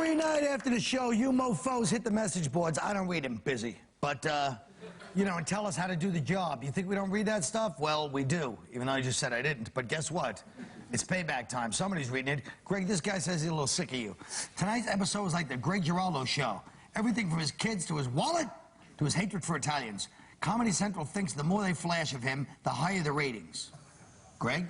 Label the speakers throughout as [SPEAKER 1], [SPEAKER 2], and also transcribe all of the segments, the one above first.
[SPEAKER 1] Every night after the show, you mofos hit the message boards. I don't read them, busy. But, you know, and tell us how to do the job. You think we don't read that stuff? Well, we do, even though I just said I didn't. But guess what? It's payback time. Somebody's reading it. Greg, this guy says he's a little sick of you. Tonight's episode was like the Greg Giraldo show. Everything from his kids to his wallet to his hatred for Italians. Comedy Central thinks the more they flash of him, the higher the ratings. Greg?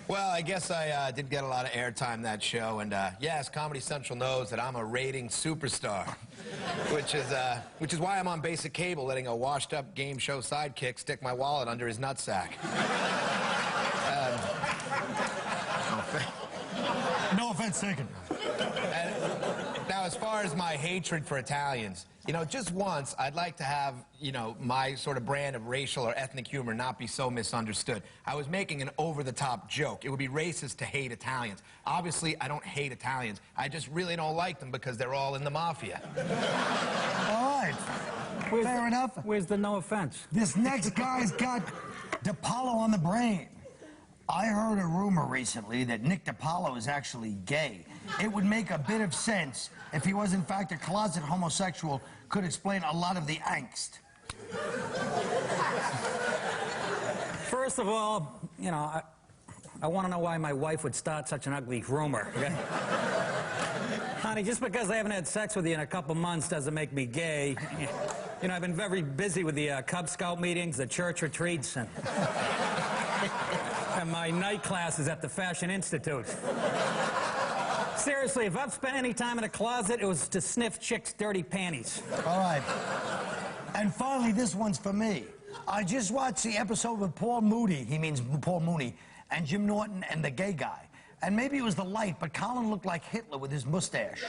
[SPEAKER 2] Well, I guess I did get a lot of airtime that show, and yes, Comedy Central knows that I'm a rating superstar, which is why I'm on basic cable, letting a washed-up game show sidekick stick my wallet under his nutsack.
[SPEAKER 1] No offense taken.
[SPEAKER 2] Now, as far as my hatred for Italians, you know, just once, I'd like to have, you know, my sort of brand of racial or ethnic humor not be so misunderstood. I was making an over-the-top joke. It would be racist to hate Italians. Obviously, I don't hate Italians. I just really don't like them because they're all in the mafia.
[SPEAKER 1] All right. Fair enough.
[SPEAKER 3] Where's the no offense?
[SPEAKER 1] This next guy's got Diapaolo on the brain. I heard a rumor recently that Nick Diapaolo is actually gay. It would make a bit of sense if he was in fact a closet homosexual, could explain a lot of the angst.
[SPEAKER 3] First of all, you know, I want to know why my wife would start such an ugly rumor. Okay? Honey, just because I haven't had sex with you in a couple months doesn't make me gay. You know, I've been very busy with the Cub Scout meetings, the church retreats, and my night classes at the Fashion Institute. Seriously, if I've spent any time in a closet, it was to sniff chicks' dirty panties.
[SPEAKER 1] All right. And finally, this one's for me. I just watched the episode with Paul Moody, he means Paul Mooney, and Jim Norton and the gay guy. And maybe it was the light, but Colin looked like Hitler with his mustache.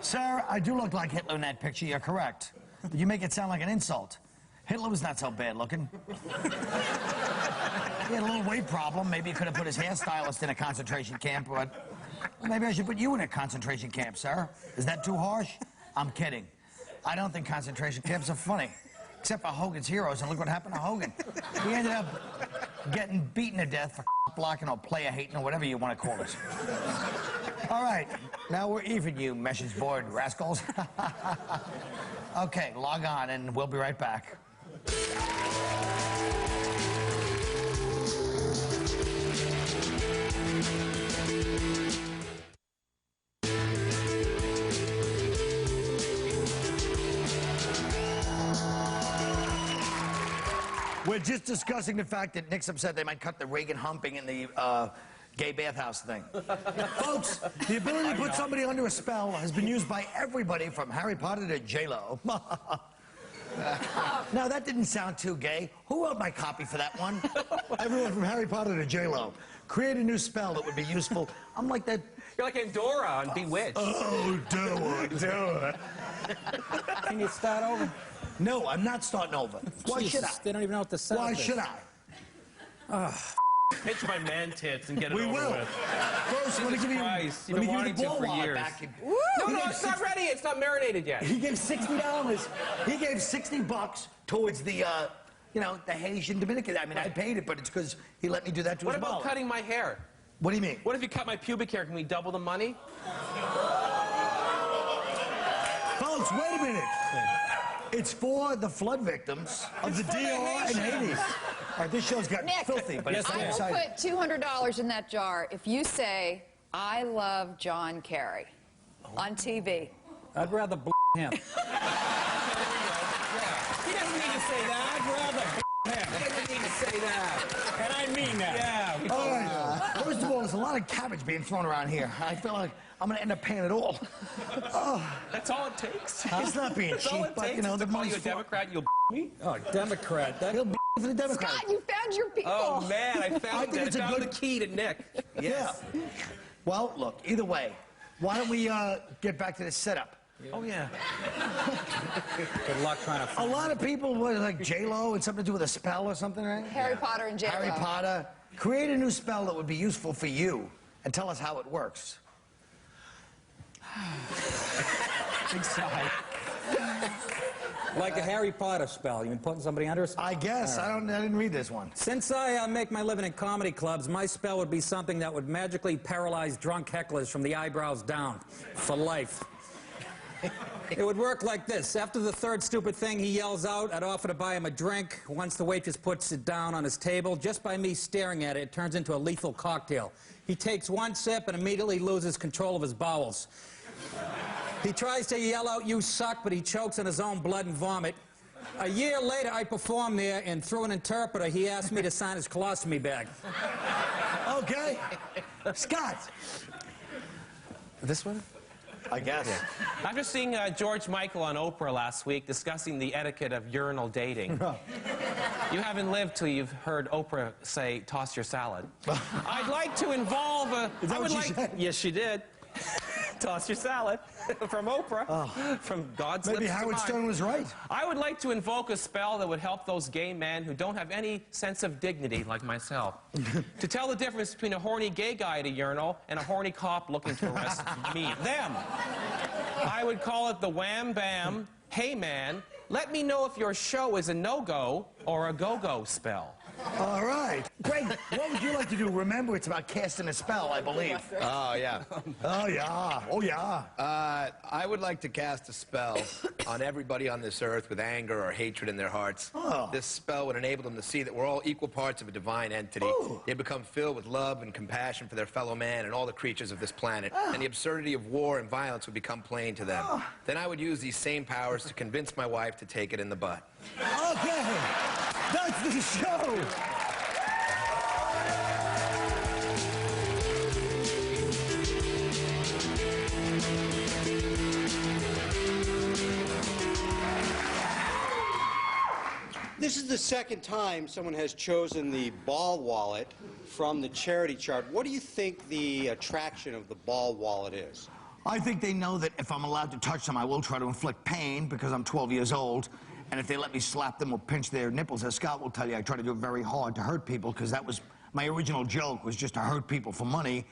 [SPEAKER 1] Sir, I do look like Hitler in that picture, you're correct. But you make it sound like an insult. Hitler was not so bad looking. He had a little weight problem. Maybe he could have put his hairstylist in a concentration camp, but maybe I should put you in a concentration camp, sir. Is that too harsh? I'm kidding. I don't think concentration camps are funny. Except for Hogan's Heroes, and look what happened to Hogan. He ended up getting beaten to death for blocking or player hating or whatever you want to call it. All right, now we're even, you message board rascals. Okay, log on, and we'll be right back. We're just discussing the fact that Nick's upset they might cut the Reagan humping in the gay bathhouse thing. Folks, the ability to put somebody under a spell has been used by everybody from Harry Potter to J-Lo. Now, that didn't sound too gay. Who wrote my copy for that one? Everyone from Harry Potter to J-Lo. Create a new spell that would be useful. I'm like that...
[SPEAKER 4] You're like Endora on Bewitched.
[SPEAKER 1] Oh, do it.
[SPEAKER 3] Can you start over?
[SPEAKER 1] No, I'm not starting over. Why should I?
[SPEAKER 3] They don't even know what the sound
[SPEAKER 1] Why
[SPEAKER 3] is.
[SPEAKER 1] should I?
[SPEAKER 4] Pitch my man tits and get it
[SPEAKER 1] We
[SPEAKER 4] over
[SPEAKER 1] will.
[SPEAKER 4] with.
[SPEAKER 1] First, let me give you,
[SPEAKER 4] Christ,
[SPEAKER 1] let me
[SPEAKER 4] you've
[SPEAKER 1] give you
[SPEAKER 4] been
[SPEAKER 1] the ball
[SPEAKER 4] wanting to for
[SPEAKER 1] wallet
[SPEAKER 4] years.
[SPEAKER 1] back.
[SPEAKER 4] No, it's not ready. It's not marinated yet.
[SPEAKER 1] He gave $60. He gave $60 towards the, you know, the Haitian Dominican. I mean, I paid it, but it's because he let me do that to
[SPEAKER 4] What
[SPEAKER 1] his
[SPEAKER 4] about
[SPEAKER 1] wallet.
[SPEAKER 4] cutting my hair?
[SPEAKER 1] What do you mean?
[SPEAKER 4] What if you cut my pubic hair? Can we double the money?
[SPEAKER 1] Folks, wait a minute. It's for the flood victims of the DR in Haiti. All right, this show's gotten
[SPEAKER 5] Nick,
[SPEAKER 1] filthy, but it's
[SPEAKER 5] I will
[SPEAKER 1] exciting.
[SPEAKER 5] put $200 in that jar if you say, I love John Kerry on TV.
[SPEAKER 3] I'd rather him.
[SPEAKER 4] He doesn't need to say that.
[SPEAKER 3] I'd rather him.
[SPEAKER 4] He doesn't need to say that.
[SPEAKER 3] And I mean that.
[SPEAKER 4] Yeah.
[SPEAKER 1] All right. First of all, there's a lot of cabbage being thrown around here. I feel like I'm going to end up paying it all.
[SPEAKER 4] That's all it takes.
[SPEAKER 1] It's not being
[SPEAKER 4] That's all
[SPEAKER 1] cheap,
[SPEAKER 4] it
[SPEAKER 1] but,
[SPEAKER 4] takes
[SPEAKER 1] you know,
[SPEAKER 4] is
[SPEAKER 1] the
[SPEAKER 4] to call
[SPEAKER 1] money's
[SPEAKER 4] you a
[SPEAKER 1] for...
[SPEAKER 4] Democrat, you'll me?
[SPEAKER 3] Oh, Democrat.
[SPEAKER 1] He'll be for the Democrats.
[SPEAKER 5] Scott, you found your people.
[SPEAKER 4] Oh, man, I found
[SPEAKER 1] think
[SPEAKER 4] it.
[SPEAKER 1] it's
[SPEAKER 4] I
[SPEAKER 1] a
[SPEAKER 4] found
[SPEAKER 1] good-
[SPEAKER 4] the key to Nick. Yes.
[SPEAKER 1] Yeah. Well, look, either way, why don't we get back to the setup?
[SPEAKER 4] Oh, yeah.
[SPEAKER 3] Good luck trying to...
[SPEAKER 1] A lot of people, like J-Lo, and something to do with a spell or something, right?
[SPEAKER 5] Harry Potter and J-Lo.
[SPEAKER 1] Harry Potter. Create a new spell that would be useful for you, and tell us how it works.
[SPEAKER 4] Big sigh.
[SPEAKER 3] Like a Harry Potter spell. You been putting somebody under a spell?
[SPEAKER 1] I guess. I didn't read this one.
[SPEAKER 3] Since I make my living in comedy clubs, my spell would be something that would magically paralyze drunk hecklers from the eyebrows down for life. It would work like this. After the third stupid thing he yells out, I'd offer to buy him a drink. Once the waitress puts it down on his table, just by me staring at it, it turns into a lethal cocktail. He takes one sip and immediately loses control of his bowels. He tries to yell out, "You suck," but he chokes on his own blood and vomit. A year later, I performed there, and through an interpreter, he asked me to sign his colostomy bag.
[SPEAKER 1] Okay. Scott.
[SPEAKER 4] This one?
[SPEAKER 1] I guess.
[SPEAKER 4] After seeing George Michael on Oprah last week discussing the etiquette of urinal dating, you haven't lived till you've heard Oprah say, "Toss your salad." I'd like to involve a...
[SPEAKER 1] Is that what she said?
[SPEAKER 4] Yes, she did. Toss your salad from Oprah, from God's lips
[SPEAKER 1] Maybe
[SPEAKER 4] to
[SPEAKER 1] Howard
[SPEAKER 4] mine.
[SPEAKER 1] Stern was right.
[SPEAKER 4] I would like to invoke a spell that would help those gay men who don't have any sense of dignity like myself. To tell the difference between a horny gay guy at a urinal and a horny cop looking to arrest them. I would call it the Wham Bam, "Hey man, let me know if your show is a no-go or a go-go spell."
[SPEAKER 1] All right. Greg, what would you like to do? Remember, it's about casting a spell, I believe.
[SPEAKER 2] Oh, yeah.
[SPEAKER 1] Oh, yeah. Oh, yeah.
[SPEAKER 2] I would like to cast a spell on everybody on this earth with anger or hatred in their hearts.
[SPEAKER 1] Oh.
[SPEAKER 2] This spell would enable them to see that we're all equal parts of a divine entity.
[SPEAKER 1] Ooh.
[SPEAKER 2] They become filled with love and compassion for their fellow man and all the creatures of this planet. And the absurdity of war and violence would become plain to them. Then I would use these same powers to convince my wife to take it in the butt.
[SPEAKER 1] Okay. That's the show.
[SPEAKER 6] This is the second time someone has chosen the ball wallet from the charity chart. What do you think the attraction of the ball wallet is?
[SPEAKER 1] I think they know that if I'm allowed to touch them, I will try to inflict pain because I'm 12 years old. And if they let me slap them or pinch their nipples, as Scott will tell you, I try to do it very hard to hurt people because that was my original joke, was just to hurt people for money.